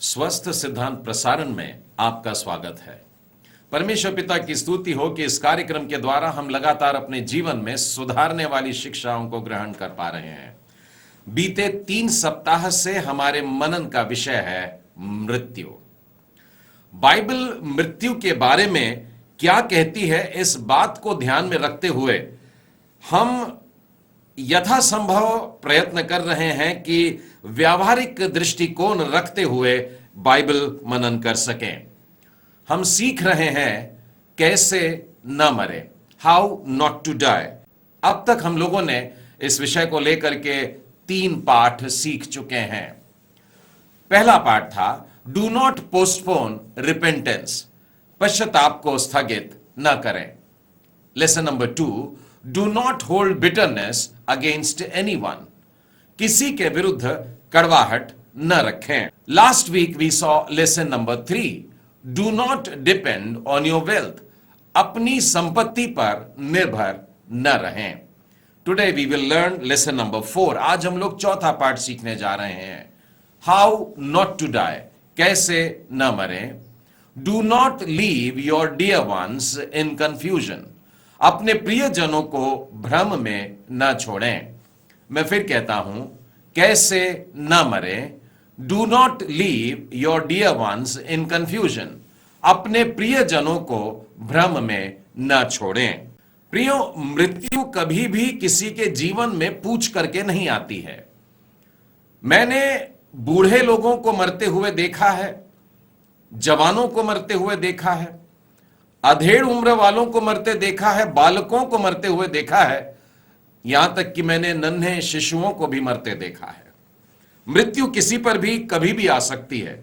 स्वस्थ सिद्धांत प्रसारण में आपका स्वागत है। परमेश्वर पिता की स्तुति हो कि इस कार्यक्रम के द्वारा हम लगातार अपने जीवन में सुधारने वाली शिक्षाओं को ग्रहण कर पा रहे हैं। बीते 3 सप्ताह से हमारे मनन का विषय है मृत्यु। बाइबल मृत्यु के बारे में क्या कहती है, इस बात को ध्यान में रखते हुए हम यथासंभव प्रयत्न कर रहे हैं कि व्यावहारिक दृष्टिकोण रखते हुए बाइबल मनन कर सकें। हम सीख रहे हैं कैसे न मरे, हाउ नॉट टू डाई। अब तक हम लोगों ने इस विषय को लेकर के 3 पाठ सीख चुके हैं। पहला पाठ था डू नॉट पोस्टपोन रिपेंटेंस, पश्चाताप को स्थगित न करें। Lesson number 2, do not hold bitterness against anyone, किसी के विरुद्ध कड़वाहट न रखें। Last week we saw lesson number 3, do not depend on your wealth, अपनी संपत्ति पर निर्भर न रहें। Today we will learn lesson number 4। आज हम लोग चौथा पाठ सीखने जा रहे हैं, हाउ नॉट टू डाई, कैसे न मरें। Do not leave your dear ones in confusion, अपने प्रियजनों को भ्रम में न छोड़ें। मैं फिर कहता हूं, कैसे न मरें। Do not leave your dear ones in confusion, अपने प्रियजनों को भ्रम में न छोड़ें। प्रियो, मृत्यु कभी भी किसी के जीवन में पूछ करके नहीं आती है। मैंने बूढ़े लोगों को मरते हुए देखा है, जवानों को मरते हुए देखा है, अधेड़ उम्र वालों को मरते देखा है, बालकों को मरते हुए देखा है, यहां तक कि मैंने नन्हे शिशुओं को भी मरते देखा है। मृत्यु किसी पर भी कभी भी आ सकती है।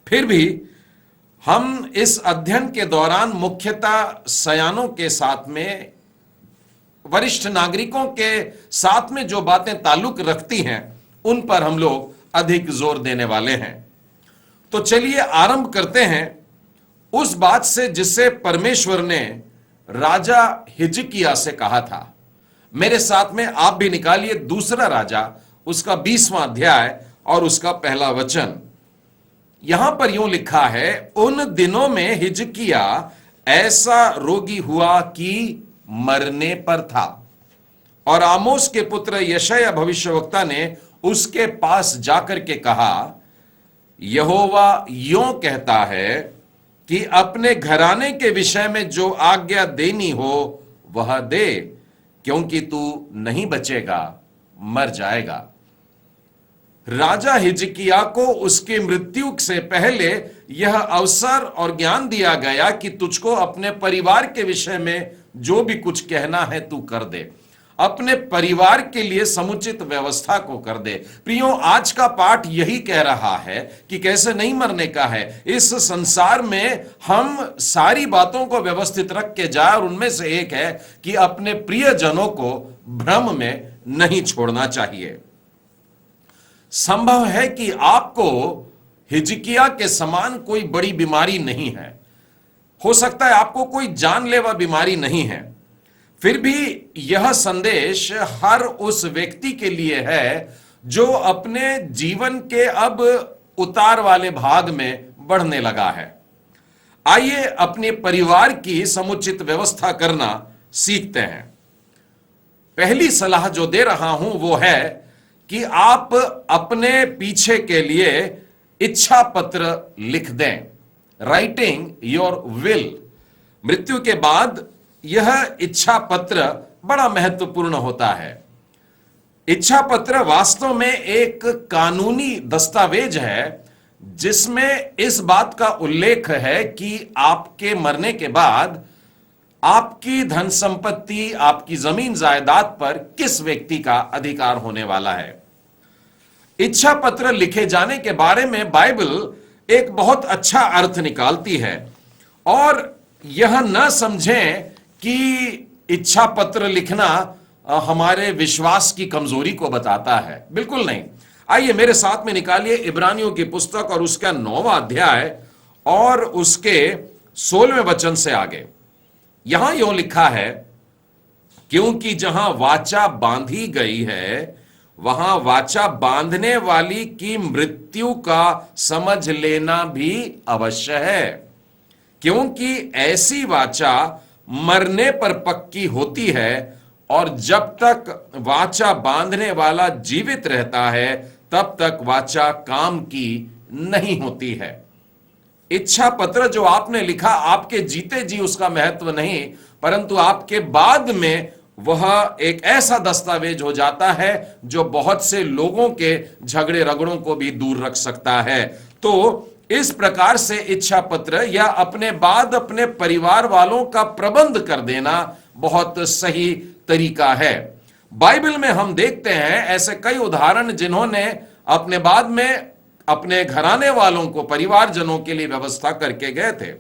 फिर भी हम इस अध्ययन के दौरान मुख्यतः सयानों के साथ में, वरिष्ठ नागरिकों के साथ में जो बातें ताल्लुक रखती हैं, उन पर हम लोग अधिक जोर देने वाले हैं। तो चलिए आरंभ करते हैं उस बात से जिससे परमेश्वर ने राजा हिजकिय्याह से कहा था। मेरे साथ में आप भी निकालिए दूसरा राजा, उसका 20वां अध्याय और उसका पहला वचन। यहां पर यूं लिखा है, उन दिनों में हिजकिय्याह ऐसा रोगी हुआ कि मरने पर था, और आमोस के पुत्र यशायाह भविष्यवक्ता ने उसके पास जाकर के कहा, यहोवा यों कहता है कि अपने घराने के विषय में जो आज्ञा देनी हो वह दे, क्योंकि तू नहीं बचेगा, मर जाएगा। राजा हिजकिय्याह को उसकी मृत्यु से पहले यह अवसर और ज्ञान दिया गया कि तुझको अपने परिवार के विषय में जो भी कुछ कहना है तू कर दे, अपने परिवार के लिए समुचित व्यवस्था को कर दे। प्रियो, आज का पाठ यही कह रहा है कि कैसे नहीं मरने का है। इस संसार में हम सारी बातों को व्यवस्थित रख के जाए, और उनमें से एक है कि अपने प्रियजनों को भ्रम में नहीं छोड़ना चाहिए। संभव है कि आपको हिजकिय्याह के समान कोई बड़ी बीमारी नहीं है, हो सकता है आपको कोई जानलेवा बीमारी नहीं है, फिर भी यह संदेश हर उस व्यक्ति के लिए है जो अपने जीवन के अब उतार वाले भाग में बढ़ने लगा है। आइए अपने परिवार की समुचित व्यवस्था करना सीखते हैं। पहली सलाह जो दे रहा हूं वो है कि आप अपने पीछे के लिए इच्छा पत्र लिख दें, राइटिंग योर विल। मृत्यु के बाद यह इच्छा पत्र बड़ा महत्वपूर्ण होता है। इच्छा पत्र वास्तव में एक कानूनी दस्तावेज है जिसमें इस बात का उल्लेख है कि आपके मरने के बाद आपकी धन संपत्ति, आपकी जमीन जायदाद पर किस व्यक्ति का अधिकार होने वाला है। इच्छा पत्र लिखे जाने के बारे में बाइबल एक बहुत अच्छा अर्थ निकालती है, और यह न समझें कि इच्छा पत्र लिखना हमारे विश्वास की कमजोरी को बताता है, बिल्कुल नहीं। आइए मेरे साथ में निकालिए इब्रानियों की पुस्तक और उसका 9वां अध्याय और उसके 16वें वचन से आगे। यहां यूं लिखा है, क्योंकि जहां वाचा बांधी गई है वहां वाचा बांधने वाली की मृत्यु का समझ लेना भी अवश्य है, क्योंकि ऐसी वाचा मरने पर पक्की होती है और जब तक वाचा बांधने वाला जीवित रहता है तब तक वाचा काम की नहीं होती है। इच्छा पत्र जो आपने लिखा, आपके जीते जी उसका महत्व नहीं, परंतु आपके बाद में वह एक ऐसा दस्तावेज हो जाता है जो बहुत से लोगों के झगड़े रगड़ों को भी दूर रख सकता है। तो इस प्रकार से इच्छा पत्र या अपने बाद अपने परिवार वालों का प्रबंध कर देना बहुत सही तरीका है। बाइबल में हम देखते हैं ऐसे कई उदाहरण जिन्होंने अपने बाद में अपने घराने वालों को, परिवारजनों के लिए व्यवस्था करके गए थे।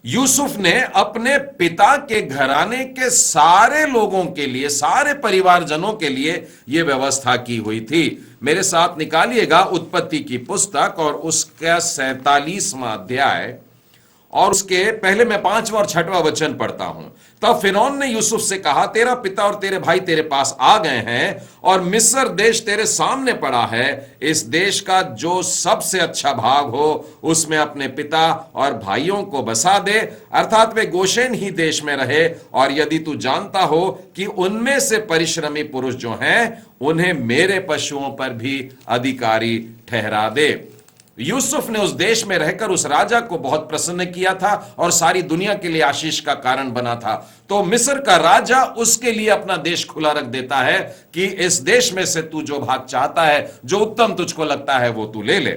यूसुफ ने अपने पिता के घराने के सारे लोगों के लिए, सारे परिवारजनों के लिए यह व्यवस्था की हुई थी। मेरे साथ निकालिएगा उत्पत्ति की पुस्तक और उसका 47वां अध्याय, और उसके पहले मैं 5वां और 6वां वचन पढ़ता हूं। तब फिरौन ने यूसुफ से कहा, तेरा पिता और तेरे भाई तेरे पास आ गए हैं और मिस्र देश तेरे सामने पड़ा है। इस देश का जो सबसे अच्छा भाग हो उसमें अपने पिता और भाइयों को बसा दे, अर्थात वे गोशेन ही देश में रहे। और यदि तू जानता हो कि उनमें से परिश्रमी पुरुष जो हैं उन्हें मेरे पशुओं पर भी अधिकारी ठहरा दे। यूसुफ ने उस देश में रहकर उस राजा को बहुत प्रसन्न किया था और सारी दुनिया के लिए आशीष का कारण बना था। तो मिस्र का राजा उसके लिए अपना देश खुला रख देता है कि इस देश में से तू जो भाग चाहता है, जो उत्तम तुझको लगता है, वो तू ले ले।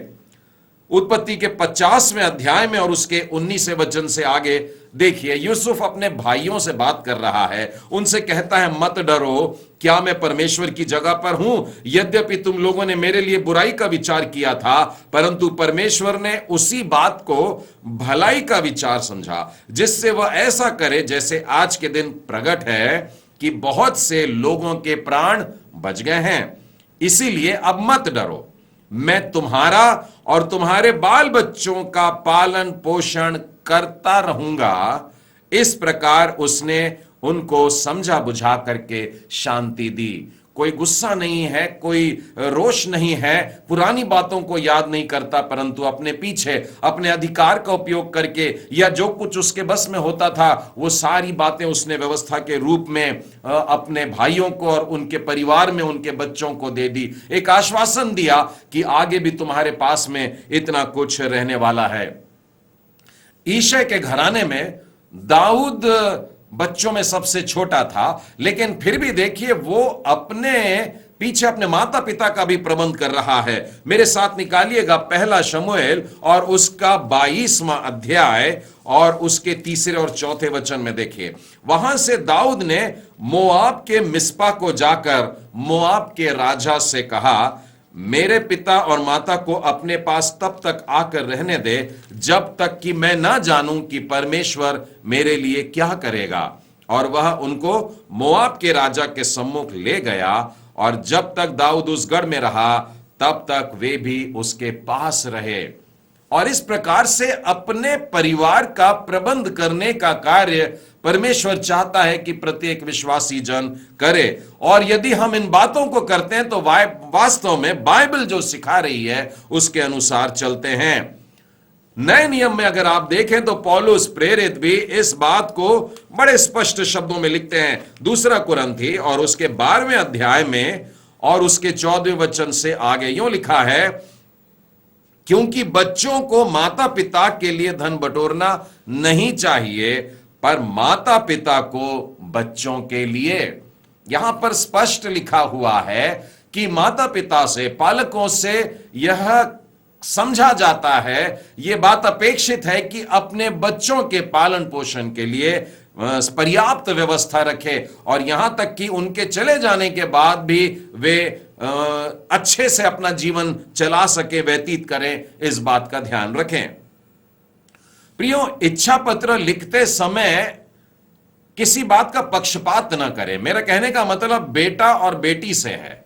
उत्पत्ति के 50वें अध्याय में और उसके 19वें वचन से आगे देखिए, यूसुफ अपने भाइयों से बात कर रहा है। उनसे कहता है, मत डरो, क्या मैं परमेश्वर की जगह पर हूं? यद्यपि तुम लोगों ने मेरे लिए बुराई का विचार किया था, परंतु परमेश्वर ने उसी बात को भलाई का विचार समझा, जिससे वह ऐसा करे जैसे आज के दिन प्रकट है कि बहुत से लोगों के प्राण बच गए हैं। इसीलिए अब मत डरो, मैं तुम्हारा और तुम्हारे बाल बच्चों का पालन पोषण करता रहूंगा। इस प्रकार उसने उनको समझा बुझा करके शांति दी। कोई गुस्सा नहीं है, कोई रोष नहीं है, पुरानी बातों को याद नहीं करता, परंतु अपने पीछे अपने अधिकार का उपयोग करके या जो कुछ उसके बस में होता था वो सारी बातें उसने व्यवस्था के रूप में अपने भाइयों को और उनके परिवार में उनके बच्चों को दे दी। एक आश्वासन दिया कि आगे भी तुम्हारे पास में इतना कुछ रहने वाला है। ईशै के घराने में दाऊद बच्चों में सबसे छोटा था, लेकिन फिर भी देखिए वो अपने पीछे अपने माता पिता का भी प्रबंध कर रहा है। मेरे साथ निकालिएगा पहला शमूएल और उसका 22वां अध्याय और उसके 3 और 4 वचन में देखिए। वहां से दाऊद ने मोआब के मिस्पा को जाकर मोआब के राजा से कहा, मेरे पिता और माता को अपने पास तब तक आकर रहने दे जब तक कि मैं ना जानूं कि परमेश्वर मेरे लिए क्या करेगा। और वह उनको मोआब के राजा के सम्मुख ले गया, और जब तक दाऊद उस गढ़ में रहा तब तक वे भी उसके पास रहे। और इस प्रकार से अपने परिवार का प्रबंध करने का कार्य परमेश्वर चाहता है कि प्रत्येक विश्वासी जन करे। और यदि हम इन बातों को करते हैं तो वास्तव में बाइबल जो सिखा रही है उसके अनुसार चलते हैं। नए नियम में अगर आप देखें तो पौलुस प्रेरित भी इस बात को बड़े स्पष्ट शब्दों में लिखते हैं। 2 कुरिन्थी और उसके 12वें अध्याय में और उसके 14वें वचन से आगे यूं लिखा है, क्योंकि बच्चों को माता पिता के लिए धन बटोरना नहीं चाहिए, पर माता पिता को बच्चों के लिए। यहां पर स्पष्ट लिखा हुआ है कि माता पिता से, पालकों से यह समझा जाता है, यह बात अपेक्षित है कि अपने बच्चों के पालन पोषण के लिए पर्याप्त व्यवस्था रखे, और यहां तक कि उनके चले जाने के बाद भी वे अच्छे से अपना जीवन चला सके, व्यतीत करें, इस बात का ध्यान रखें। प्रियो, इच्छा पत्र लिखते समय किसी बात का पक्षपात न करें। मेरा कहने का मतलब बेटा और बेटी से है।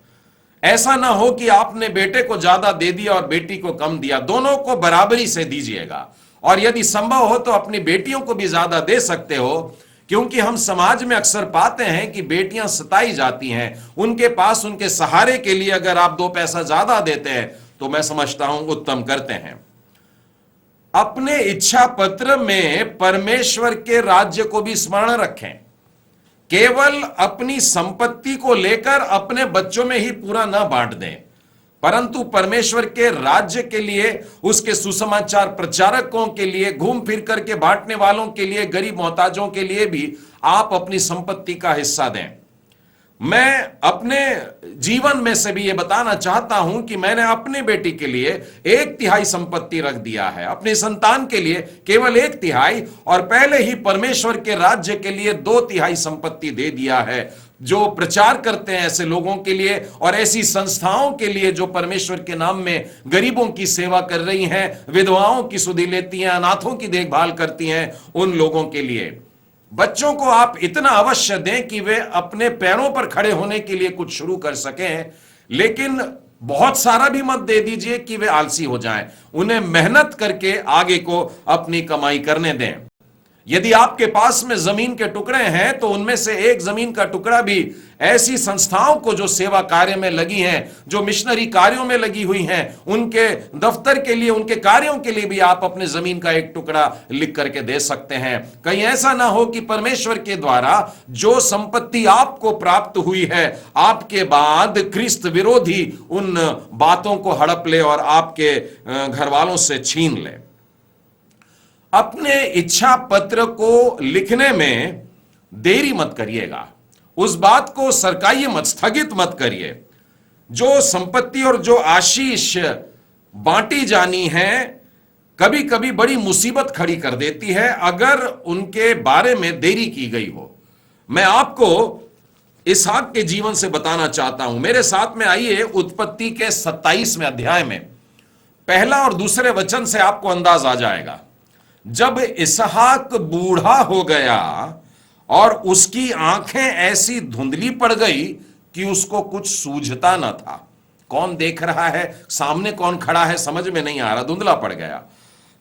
ऐसा ना हो कि आपने बेटे को ज्यादा दे दिया और बेटी को कम दिया, दोनों को बराबरी से दीजिएगा। और यदि संभव हो तो अपनी बेटियों को भी ज्यादा दे सकते हो, क्योंकि हम समाज में अक्सर पाते हैं कि बेटियां सताई जाती हैं, उनके पास उनके सहारे के लिए अगर आप 2 पैसा ज्यादा देते हैं तो मैं समझता हूं उत्तम करते हैं। अपने इच्छा पत्र में परमेश्वर के राज्य को भी स्मरण रखें। केवल अपनी संपत्ति को लेकर अपने बच्चों में ही पूरा ना बांट दें, परंतु परमेश्वर के राज्य के लिए, उसके सुसमाचार प्रचारकों के लिए, घूम फिर करके बांटने वालों के लिए, गरीब मोहताजों के लिए भी आप अपनी संपत्ति का हिस्सा दें। मैं अपने जीवन में से भी यह बताना चाहता हूं कि मैंने अपनी बेटी के लिए 1/3 संपत्ति रख दिया है, अपनी संतान के लिए केवल 1/3, और पहले ही परमेश्वर के राज्य के लिए 2/3 संपत्ति दे दिया है, जो प्रचार करते हैं ऐसे लोगों के लिए और ऐसी संस्थाओं के लिए जो परमेश्वर के नाम में गरीबों की सेवा कर रही हैं, विधवाओं की सुधि लेती हैं, अनाथों की देखभाल करती हैं, उन लोगों के लिए। बच्चों को आप इतना अवश्य दें कि वे अपने पैरों पर खड़े होने के लिए कुछ शुरू कर सकें, लेकिन बहुत सारा भी मत दे दीजिए कि वे आलसी हो जाएं। उन्हें मेहनत करके आगे को अपनी कमाई करने दें। यदि आपके पास में जमीन के टुकड़े हैं तो उनमें से एक जमीन का टुकड़ा भी ऐसी संस्थाओं को जो सेवा कार्य में लगी हैं, जो मिशनरी कार्यों में लगी हुई हैं, उनके दफ्तर के लिए, उनके कार्यों के लिए भी आप अपने जमीन का एक टुकड़ा लिख करके दे सकते हैं। कहीं ऐसा ना हो कि परमेश्वर के द्वारा जो संपत्ति आपको प्राप्त हुई है, आपके बाद ख्रिस्त विरोधी उन बातों को हड़प ले और आपके घर वालों से छीन ले। अपने इच्छा पत्र को लिखने में देरी मत करिएगा, उस बात को सरकाइए मत, स्थगित मत करिए। जो संपत्ति और जो आशीष बांटी जानी है कभी कभी बड़ी मुसीबत खड़ी कर देती है अगर उनके बारे में देरी की गई हो। मैं आपको इसहाक के जीवन से बताना चाहता हूं। मेरे साथ में आइए उत्पत्ति के 27वें अध्याय में, पहला और दूसरे वचन से आपको अंदाज आ जाएगा। जब इसहाक बूढ़ा हो गया और उसकी आंखें ऐसी धुंधली पड़ गई कि उसको कुछ सूझता न था। कौन देख रहा है, सामने कौन खड़ा है, समझ में नहीं आ रहा, धुंधला पड़ गया।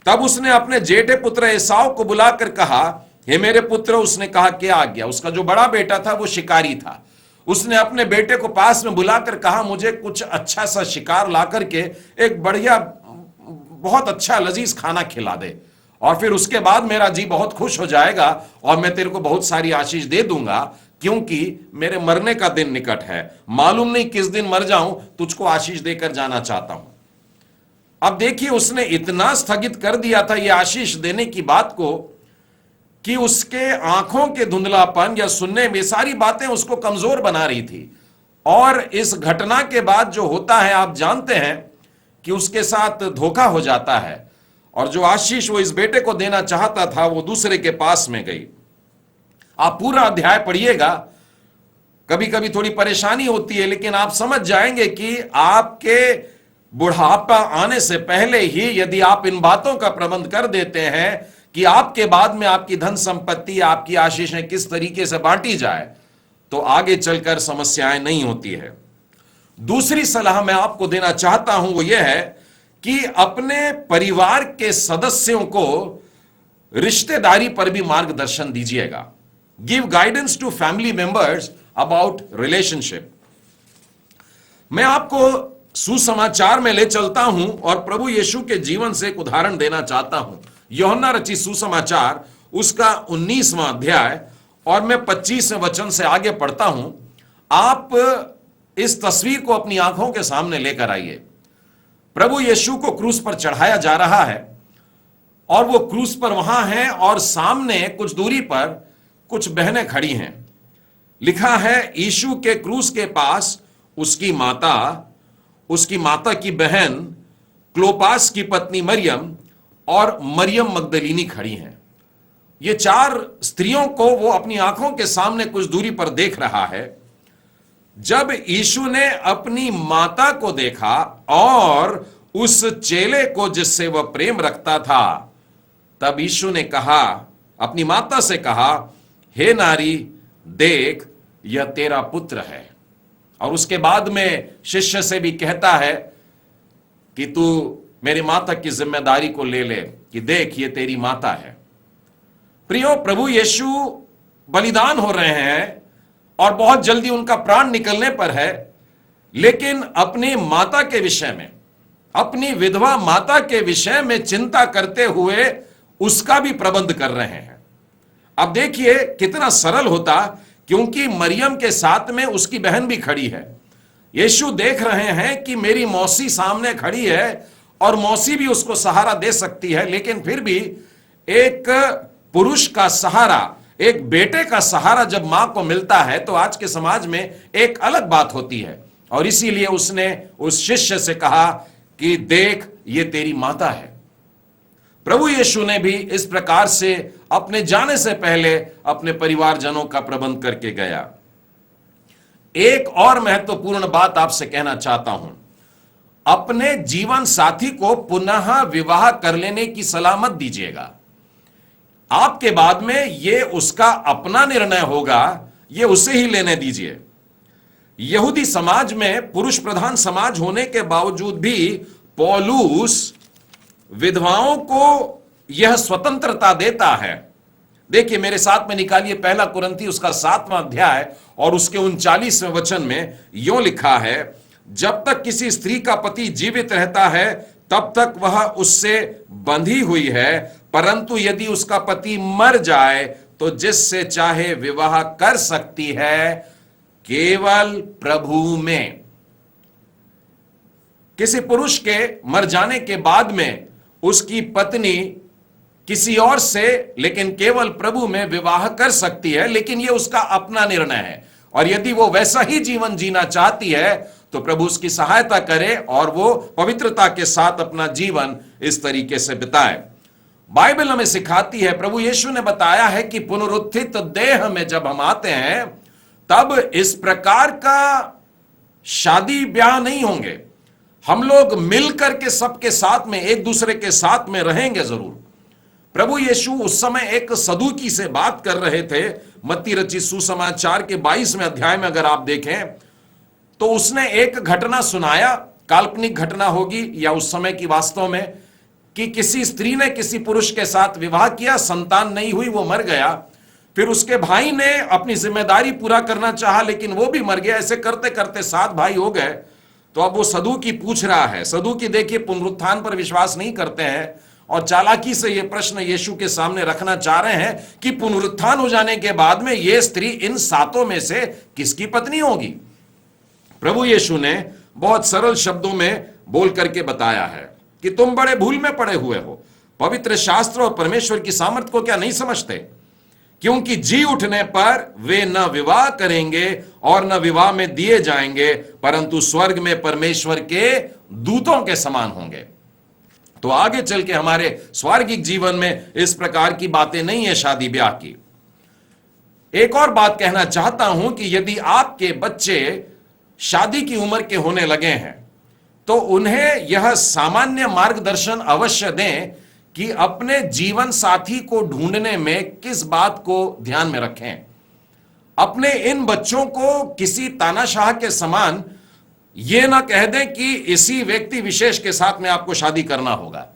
तब उसने अपने जेठे पुत्र एसाव को बुलाकर कहा, हे मेरे पुत्र। उसने कहा, क्या आज्ञा? उसका जो बड़ा बेटा था वो शिकारी था। उसने अपने बेटे को पास में बुलाकर कहा, मुझे कुछ अच्छा सा शिकार ला करके एक बढ़िया, बहुत अच्छा लजीज खाना खिला दे, और फिर उसके बाद मेरा जी बहुत खुश हो जाएगा और मैं तेरे को बहुत सारी आशीष दे दूंगा, क्योंकि मेरे मरने का दिन निकट है। मालूम नहीं किस दिन मर जाऊं, तुझको आशीष देकर जाना चाहता हूं। अब देखिए, उसने इतना स्थगित कर दिया था ये आशीष देने की बात को कि उसके आंखों के धुंधलापन या सुनने में सारी बातें उसको कमजोर बना रही थी। और इस घटना के बाद जो होता है आप जानते हैं कि उसके साथ धोखा हो जाता है, और जो आशीष वो इस बेटे को देना चाहता था वो दूसरे के पास में गई। आप पूरा अध्याय पढ़िएगा। कभी कभी थोड़ी परेशानी होती है, लेकिन आप समझ जाएंगे कि आपके बुढ़ापा आने से पहले ही यदि आप इन बातों का प्रबंध कर देते हैं कि आपके बाद में आपकी धन संपत्ति, आपकी आशीषें किस तरीके से बांटी जाए, तो आगे चलकर समस्याएं नहीं होती है। दूसरी सलाह मैं आपको देना चाहता हूं वो ये है कि अपने परिवार के सदस्यों को रिश्तेदारी पर भी मार्गदर्शन दीजिएगा। Give guidance to family members about relationship. मैं आपको सुसमाचार में ले चलता हूं और प्रभु यीशु के जीवन से एक उदाहरण देना चाहता हूं। यूहन्ना रचित सुसमाचार उसका 19वां अध्याय, और मैं 25वें वचन से आगे पढ़ता हूं। आप इस तस्वीर को अपनी आंखों के सामने लेकर आइए। प्रभु यीशु को क्रूस पर चढ़ाया जा रहा है और वो क्रूस पर वहां है, और सामने कुछ दूरी पर कुछ बहनें खड़ी हैं। लिखा है, यीशु के क्रूस के पास उसकी माता की बहन क्लोपास की पत्नी मरियम और मरियम मगदलीनी खड़ी हैं। ये 4 स्त्रियों को वो अपनी आंखों के सामने कुछ दूरी पर देख रहा है। जब यीशु ने अपनी माता को देखा और उस चेले को जिससे वह प्रेम रखता था, तब यीशु ने कहा, अपनी माता से कहा, हे नारी, देख यह तेरा पुत्र है। और उसके बाद में शिष्य से भी कहता है कि तू मेरी माता की जिम्मेदारी को ले ले, कि देख ये तेरी माता है। प्रियो, प्रभु यीशु बलिदान हो रहे हैं और बहुत जल्दी उनका प्राण निकलने पर है, लेकिन अपनी माता के विषय में, अपनी विधवा माता के विषय में चिंता करते हुए उसका भी प्रबंध कर रहे हैं। अब देखिए कितना सरल होता, क्योंकि मरियम के साथ में उसकी बहन भी खड़ी है। यीशु देख रहे हैं कि मेरी मौसी सामने खड़ी है और मौसी भी उसको सहारा दे सकती है, लेकिन फिर भी एक पुरुष का सहारा, एक बेटे का सहारा जब मां को मिलता है तो आज के समाज में एक अलग बात होती है। और इसीलिए उसने उस शिष्य से कहा कि देख, ये तेरी माता है। प्रभु यीशु ने भी इस प्रकार से अपने जाने से पहले अपने परिवारजनों का प्रबंध करके गया। एक और महत्वपूर्ण बात आपसे कहना चाहता हूं, अपने जीवन साथी को पुनः विवाह कर लेने की सलाह मत दीजिएगा। आपके बाद में यह उसका अपना निर्णय होगा, यह उसे ही लेने दीजिए। यहूदी समाज में पुरुष प्रधान समाज होने के बावजूद भी पौलुस विधवाओं को यह स्वतंत्रता देता है। देखिए मेरे साथ में निकालिए पहला कुरिन्थी उसका 7वां अध्याय और उसके 39वें वचन में यूं लिखा है, जब तक किसी स्त्री का पति जीवित रहता है तब तक वह उससे बंधी हुई है, परंतु यदि उसका पति मर जाए तो जिससे चाहे विवाह कर सकती है, केवल प्रभु में। किसी पुरुष के मर जाने के बाद में उसकी पत्नी किसी और से, लेकिन केवल प्रभु में विवाह कर सकती है, लेकिन यह उसका अपना निर्णय है। और यदि वो वैसा ही जीवन जीना चाहती है तो प्रभु उसकी सहायता करे और वो पवित्रता के साथ अपना जीवन इस तरीके से बिताए। बाइबल हमें सिखाती है, प्रभु यीशु ने बताया है कि पुनरुत्थित देह में जब हम आते हैं तब इस प्रकार का शादी ब्याह नहीं होंगे। हम लोग मिलकर के सबके साथ में, एक दूसरे के साथ में रहेंगे जरूर। प्रभु यीशु उस समय एक सदूकी से बात कर रहे थे। मत्ती रचित सुसमाचार के 22वें अध्याय में अगर आप देखें तो उसने एक घटना सुनाया, काल्पनिक घटना होगी या उस समय की वास्तव में, कि किसी स्त्री ने किसी पुरुष के साथ विवाह किया, संतान नहीं हुई, वो मर गया। फिर उसके भाई ने अपनी जिम्मेदारी पूरा करना चाहा लेकिन वो भी मर गया। ऐसे करते करते 7 भाई हो गए। तो अब वो सदूकी पूछ रहा है, सदूकी देखिए पुनरुत्थान पर विश्वास नहीं करते हैं और चालाकी से ये प्रश्न यीशु के सामने रखना चाह रहे हैं कि पुनरुत्थान हो जाने के बाद में ये स्त्री इन 7 में से किसकी पत्नी होगी। प्रभु यीशु ने बहुत सरल शब्दों में बोल करके बताया है कि तुम बड़े भूल में पड़े हुए हो, पवित्र शास्त्र और परमेश्वर की सामर्थ को क्या नहीं समझते? क्योंकि जी उठने पर वे न विवाह करेंगे और न विवाह में दिए जाएंगे, परंतु स्वर्ग में परमेश्वर के दूतों के समान होंगे। तो आगे चल के हमारे स्वर्गिक जीवन में इस प्रकार की बातें नहीं है शादी ब्याह की। एक और बात कहना चाहता हूं कि यदि आपके बच्चे शादी की उम्र के होने लगे हैं तो उन्हें यह सामान्य मार्गदर्शन अवश्य दें कि अपने जीवन साथी को ढूंढने में किस बात को ध्यान में रखें। अपने इन बच्चों को किसी तानाशाह के समान यह ना कह दें कि इसी व्यक्ति विशेष के साथ में आपको शादी करना होगा।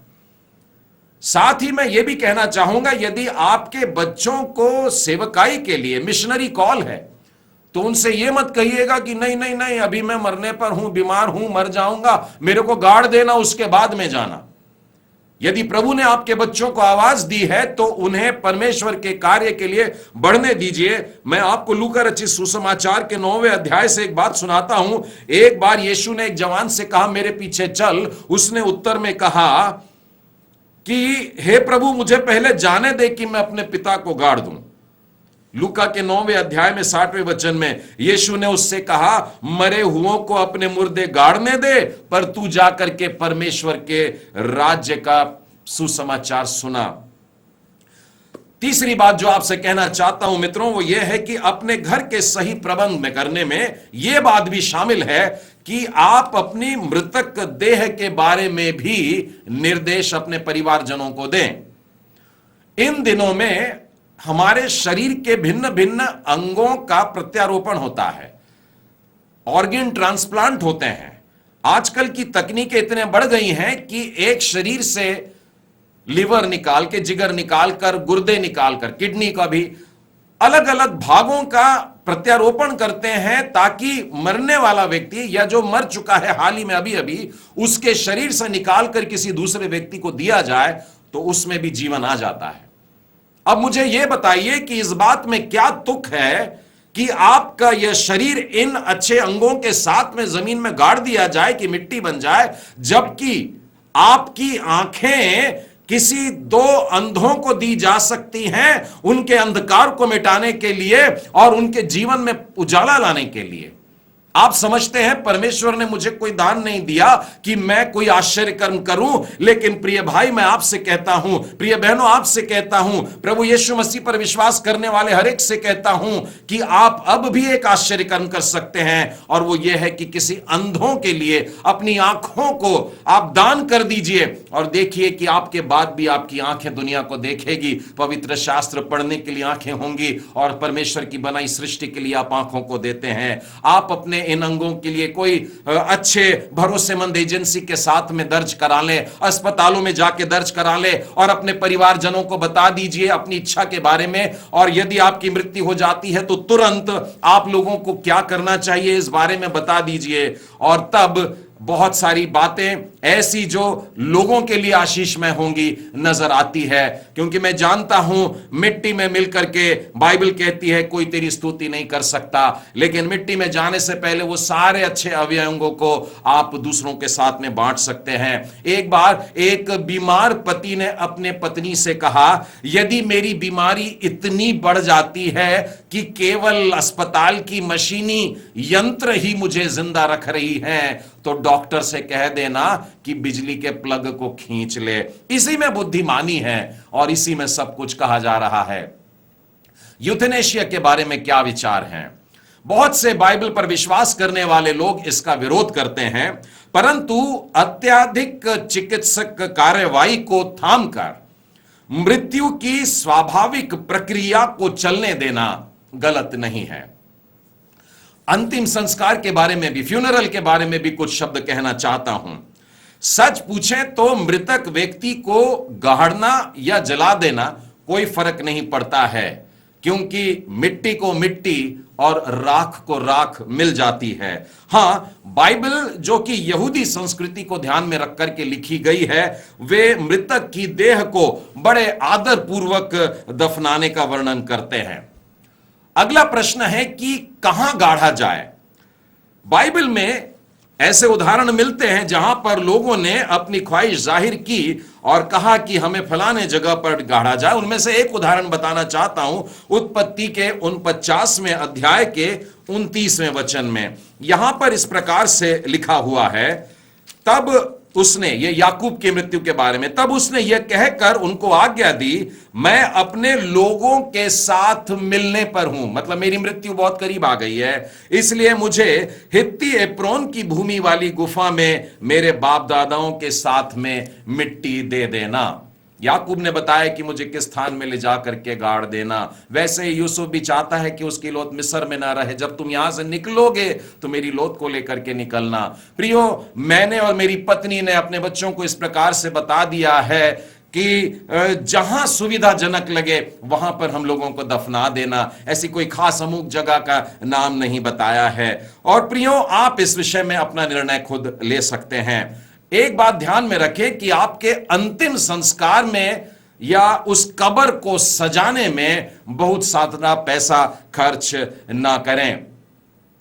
साथ ही मैं यह भी कहना चाहूंगा, यदि आपके बच्चों को सेवकाई के लिए मिशनरी कॉल है तो उनसे यह मत कहिएगा कि नहीं नहीं नहीं, अभी मैं मरने पर हूं, बीमार हूं, मर जाऊंगा, मेरे को गाड़ देना, उसके बाद में जाना। यदि प्रभु ने आपके बच्चों को आवाज दी है तो उन्हें परमेश्वर के कार्य के लिए बढ़ने दीजिए। मैं आपको लूका रचित सुसमाचार के 9वें अध्याय से एक बात सुनाता हूं। एक बार यीशु ने एक जवान से कहा, मेरे पीछे चल। उसने उत्तर में कहा कि हे प्रभु, मुझे पहले जाने दे कि मैं अपने पिता को गाड़ दूं। लूका के 9वें अध्याय में 60वें वचन में यीशु ने उससे कहा, मरे हुओं को अपने मुर्दे गाड़ने दे, पर तू जाकर के परमेश्वर के राज्य का सुसमाचार सुना। तीसरी बात जो आपसे कहना चाहता हूं मित्रों, वो यह है कि अपने घर के सही प्रबंध में करने में यह बात भी शामिल है कि आप अपनी मृतक देह के बारे में भी निर्देश अपने परिवारजनों को दें। इन दिनों में हमारे शरीर के भिन्न भिन्न अंगों का प्रत्यारोपण होता है, ऑर्गन ट्रांसप्लांट होते हैं। आजकल की तकनीकें इतने बढ़ गई हैं कि एक शरीर से लिवर निकाल के, जिगर निकाल कर, गुर्दे निकाल कर, किडनी का भी अलग अलग भागों का प्रत्यारोपण करते हैं ताकि मरने वाला व्यक्ति या जो मर चुका है हाल ही में अभी अभी, उसके शरीर से निकालकर किसी दूसरे व्यक्ति को दिया जाए तो उसमें भी जीवन आ जाता है। अब मुझे यह बताइए कि इस बात में क्या तुक है कि आपका यह शरीर इन अच्छे अंगों के साथ में जमीन में गाड़ दिया जाए कि मिट्टी बन जाए, जबकि आपकी आंखें किसी दो अंधों को दी जा सकती हैं उनके अंधकार को मिटाने के लिए और उनके जीवन में उजाला लाने के लिए। आप समझते हैं परमेश्वर ने मुझे कोई दान नहीं दिया कि मैं कोई आश्चर्य कर्म करूं, लेकिन प्रिय भाई मैं आपसे कहता हूं, प्रिय बहनों आपसे कहता हूं, प्रभु यीशु मसीह पर विश्वास करने वाले हर एक से कहता हूं कि आप अब भी एक आश्चर्य कर्म कर सकते हैं, और वो ये है कि किसी अंधों के लिए अपनी आंखों को आप दान कर दीजिए और देखिए कि आपके बाद भी आपकी आंखें दुनिया को देखेगी। पवित्र शास्त्र पढ़ने के लिए आंखें होंगी और परमेश्वर की बनाई सृष्टि के लिए आप आंखों को देते हैं। आप अपने इन अंगों के लिए कोई अच्छे भरोसेमंद एजेंसी के साथ में दर्ज करा ले, अस्पतालों में जाके दर्ज करा ले और अपने परिवारजनों को बता दीजिए अपनी इच्छा के बारे में, और यदि आपकी मृत्यु हो जाती है तो तुरंत आप लोगों को क्या करना चाहिए इस बारे में बता दीजिए। और तब बहुत सारी बातें ऐसी जो लोगों के लिए आशीषमय होंगी नजर आती है, क्योंकि मैं जानता हूं मिट्टी में मिलकर के बाइबल कहती है कोई तेरी स्तुति नहीं कर सकता, लेकिन मिट्टी में जाने से पहले वो सारे अच्छे अवयवों को आप दूसरों के साथ में बांट सकते हैं। एक बार एक बीमार पति ने अपने पत्नी से कहा, यदि मेरी बीमारी इतनी बढ़ जाती है कि केवल अस्पताल की मशीनी यंत्र ही मुझे जिंदा रख रही हैं, तो डॉक्टर से कह देना कि बिजली के प्लग को खींच ले। इसी में बुद्धिमानी है और इसी में सब कुछ कहा जा रहा है। यूथेनेशिया के बारे में क्या विचार हैं? बहुत से बाइबल पर विश्वास करने वाले लोग इसका विरोध करते हैं, परंतु अत्यधिक चिकित्सक कार्रवाई को थामकर मृत्यु की स्वाभाविक प्रक्रिया को चलने देना गलत नहीं है। अंतिम संस्कार के बारे में भी, फ्यूनरल के बारे में भी कुछ शब्द कहना चाहता हूं। सच पूछें तो मृतक व्यक्ति को गाड़ना या जला देना कोई फर्क नहीं पड़ता है, क्योंकि मिट्टी को मिट्टी और राख को राख मिल जाती है। हां, बाइबल जो कि यहूदी संस्कृति को ध्यान में रख करके लिखी गई है, वे मृतक की देह को बड़े आदर पूर्वक दफनाने का वर्णन करते हैं। अगला प्रश्न है कि कहां गाड़ा जाए। बाइबल में ऐसे उदाहरण मिलते हैं जहां पर लोगों ने अपनी ख्वाहिश जाहिर की और कहा कि हमें फलाने जगह पर गाड़ा जाए। उनमें से एक उदाहरण बताना चाहता हूं, उत्पत्ति के 49वें अध्याय के 29वें वचन में। यहां पर इस प्रकार से लिखा हुआ है, तब उसने, ये याकूब की मृत्यु के बारे में, तब उसने यह कहकर उनको आज्ञा दी, मैं अपने लोगों के साथ मिलने पर हूं, मतलब मेरी मृत्यु बहुत करीब आ गई है, इसलिए मुझे हित्ती एप्रोन की भूमि वाली गुफा में मेरे बाप दादाओं के साथ में मिट्टी दे देना। याकूब ने बताया कि मुझे किस स्थान में ले जाकर के गाड़ देना। वैसे ही यूसुफ भी चाहता है कि उसकी लौत मिस्र में ना रहे, जब तुम यहां से निकलोगे तो मेरी लौत को लेकर के निकलना। प्रियो, मैंने और मेरी पत्नी ने अपने बच्चों को इस प्रकार से बता दिया है कि जहां सुविधाजनक लगे वहां पर हम लोगों को दफना देना। ऐसी कोई खास अमुक जगह का नाम नहीं बताया है। और प्रियो, आप इस विषय में अपना निर्णय खुद ले सकते हैं। एक बात ध्यान में रखें कि आपके अंतिम संस्कार में या उस कब्र को सजाने में बहुत ज्यादा पैसा खर्च ना करें।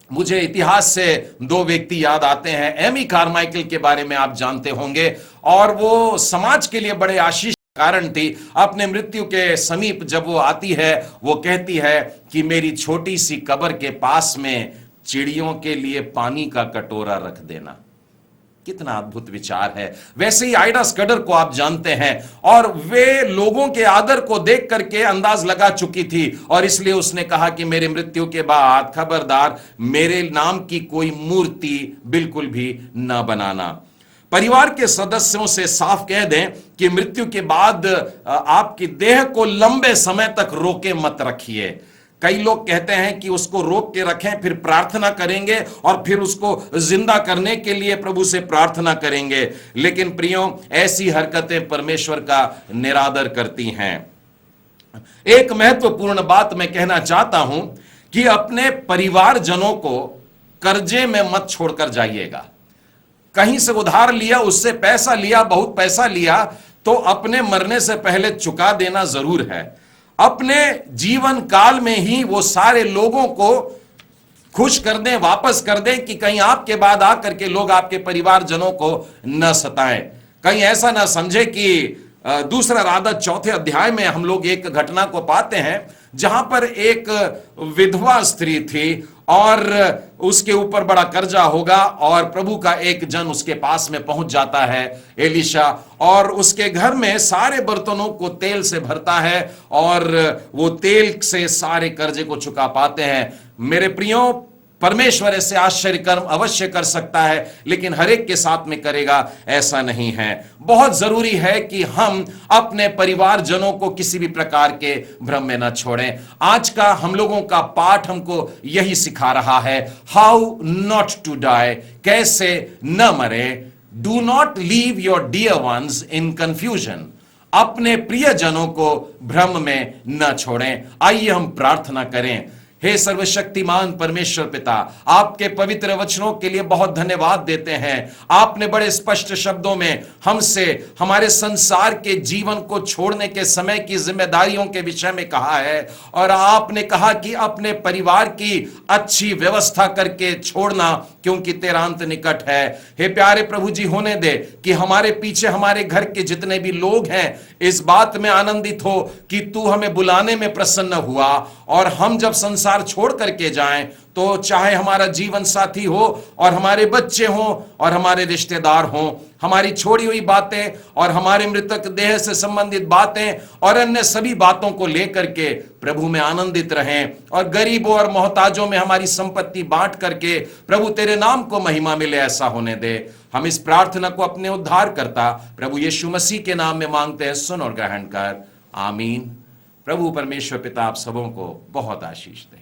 मुझे इतिहास से दो व्यक्ति याद आते हैं। एमी कारमाइकल के बारे में आप जानते होंगे, और वो समाज के लिए बड़े आशीष कारण थी। अपने मृत्यु के समीप जब वो आती है, वो कहती है कि मेरी छोटी सी कब्र के पास में चिड़ियों के लिए पानी का कटोरा रख देना। कितना अद्भुत विचार है। वैसे ही आइडा स्कडर को आप जानते हैं, और वे लोगों के आदर को देख करके अंदाज लगा चुकी थी, और इसलिए उसने कहा कि मेरे मृत्यु के बाद खबरदार मेरे नाम की कोई मूर्ति बिल्कुल भी न बनाना। परिवार के सदस्यों से साफ कह दें कि मृत्यु के बाद आपकी देह को लंबे समय तक रोके मत रखिए। कई लोग कहते हैं कि उसको रोक के रखें, फिर प्रार्थना करेंगे और फिर उसको जिंदा करने के लिए प्रभु से प्रार्थना करेंगे। लेकिन प्रियो, ऐसी हरकतें परमेश्वर का निरादर करती हैं। एक महत्वपूर्ण बात मैं कहना चाहता हूं कि अपने परिवारजनों को कर्जे में मत छोड़कर जाइएगा। कहीं से उधार लिया, उससे पैसा लिया, बहुत पैसा लिया, तो अपने मरने से पहले चुका देना जरूर है। अपने जीवन काल में ही वो सारे लोगों को खुश कर दें, वापस कर दें कि कहीं आपके बाद आकर के लोग आपके परिवारजनों को न सताएं। कहीं ऐसा ना समझे कि दूसरा राधा 4 अध्याय में हम लोग एक घटना को पाते हैं जहां पर एक विधवा स्त्री थी और उसके ऊपर बड़ा कर्जा होगा और प्रभु का एक जन उसके पास में पहुंच जाता है, एलीशा, और उसके घर में सारे बर्तनों को तेल से भरता है और वो तेल से सारे कर्जे को चुका पाते हैं। मेरे प्रियो, परमेश्वर ऐसे आश्चर्य कर्म अवश्य कर सकता है, लेकिन हर एक के साथ में करेगा ऐसा नहीं है। बहुत जरूरी है कि हम अपने परिवारजनों को किसी भी प्रकार के भ्रम में न छोड़ें। आज का हम लोगों का पाठ हमको यही सिखा रहा है, हाउ नॉट टू डाई, कैसे न मरे। Do not leave your dear ones in confusion, अपने प्रियजनों को भ्रम में न छोड़ें। आइए हम प्रार्थना करें। हे सर्वशक्तिमान परमेश्वर पिता, आपके पवित्र वचनों के लिए बहुत धन्यवाद देते हैं। आपने बड़े स्पष्ट शब्दों में हमसे हमारे संसार के जीवन को छोड़ने के समय की जिम्मेदारियों के विषय में कहा है, और आपने कहा कि अपने परिवार की अच्छी व्यवस्था करके छोड़ना, क्योंकि तेरा अंत निकट है। हे प्यारे प्रभु जी, होने दे कि हमारे पीछे हमारे घर के जितने भी लोग हैं इस बात में आनंदित हो कि तू हमें बुलाने में प्रसन्न हुआ, और हम जब संसार छोड़ करके जाएं तो चाहे हमारा जीवन साथी हो और हमारे बच्चे हों और हमारे रिश्तेदार हों, हमारी छोड़ी हुई बातें और हमारे मृतक देह से संबंधित बातें और अन्य सभी बातों को लेकर के प्रभु में आनंदित रहें, और गरीबों और मोहताजों में हमारी संपत्ति बांट करके प्रभु तेरे नाम को महिमा मिले, ऐसा होने दे। हम इस प्रार्थना को अपने उद्धारकर्ता प्रभु यीशु मसीह के नाम में मांगते हैं, सुन और ग्रहण कर, आमीन। प्रभु परमेश्वर पिता आप सबों को बहुत आशीष दे।